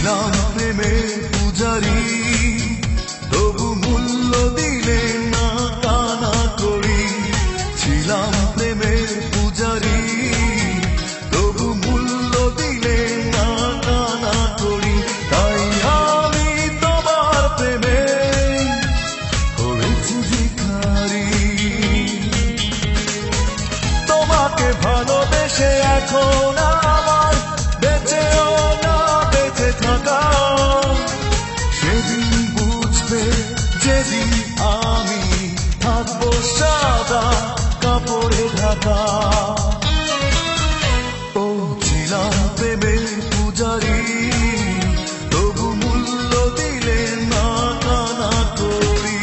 ছিলাম প্রেমের পূজারি, তবু মূল্য দিলে না কানা করি। ছিলাম প্রেমের পূজারি, তবু মূল্য দিলে না কানা করি। তাই আমি তোমার প্রেমে হয়েছি ভিখারি। তোমাকে ভালোবেসে এখন আমার বেঁচেও না বেঁচে থাকা। সেদিন বুঝবে যেদিন আমি থাকবো সাদা কাপড়ে ঢাকা। ও ছিলাম প্রেমের পূজারি, তবু মূল্য দিলে না কানা করি।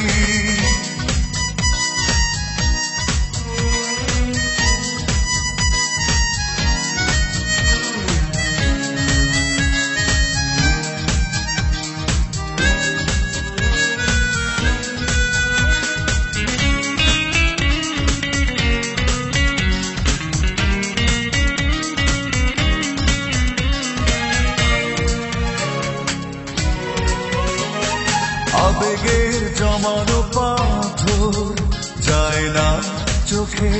আবেগের জমানো পাথর যায় না চোখে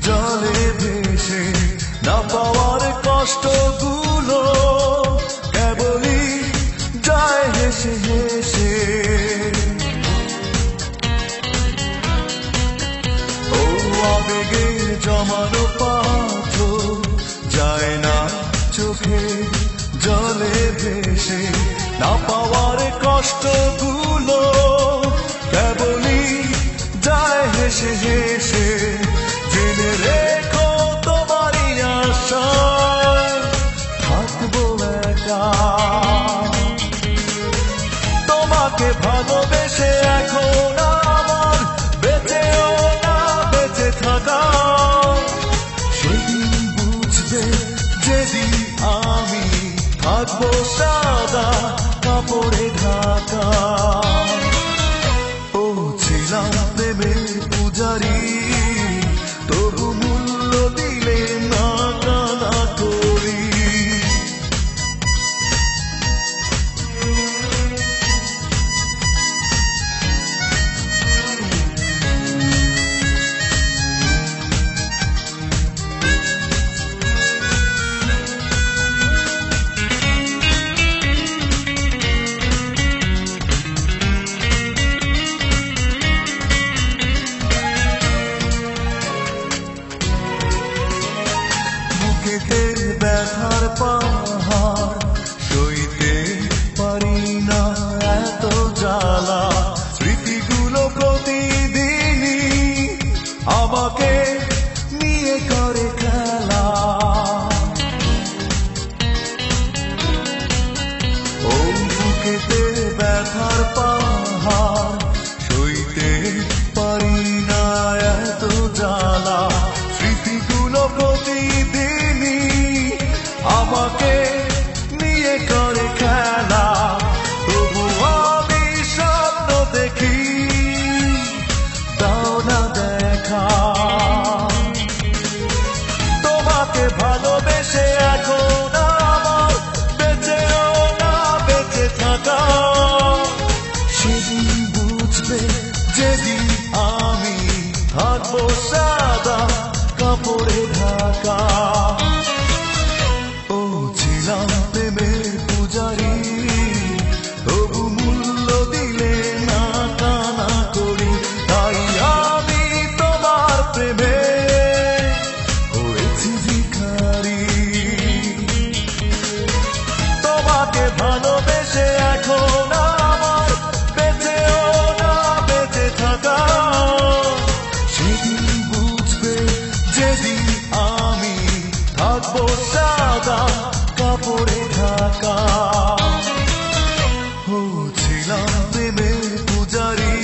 জলে ভেসে। না পাওয়ার কষ্টগুলো কেবলই যায় হেসে হেসে। ও আবেগের জমানো পাথর যায় না চোখে জলে ভেসে। না পাওয়ার কষ্টগুলো কেবলই যায় হেসে হেসে। জেনে রেখো তোমারই আশায় থাকবো একা। তোমাকে ভালোবেসে এখন আমার বেঁচেও না বেঁচে থাকা। সেদিন বুঝবে যেদিন আমি থাকবো সাদা কাপড়ে ঢাকা। ও ছিলাম প্রেমের পূজারি, তবু মূল্য দিলে না কানা করি। বুকের ব্যথার পাহাড় সইতে পারি না এত জ্বালা। স্মৃতিগুলো প্রতিদিনই আমাকে নিয়ে করে খেলা। ও বুকেতে ব্যথার পাহাড় সইতে পারি না এত জ্বালা। স্মৃতিগুলো প্রতিদিনই আমাকে নিয়ে করে খেলা। তবু আমি স্বপ্ন দেখি, দাও না দেখা। তোমাকে ভালোবেসে এখন আমার বেঁচেও না বেঁচে থাকা। সেদিন বুঝবে যেদিন আমি থাকবো সাদা কাপড়ে ঢাকা। ও ছিলাম প্রেমের পূজারি, তবু মূল্য দিলে না কানা করি। তাই আমি তোমার প্রেমে হয়েছি ভিখারি। তোমাকে ভালোবেসে এখন আমার বেঁচেও না বেঁচে থাকা। সেদিন বুঝবে যেদিন আমি থাকবো সাদা কাপড়ে ঢাকা। ও ছিলাম প্রেমের পূজারি।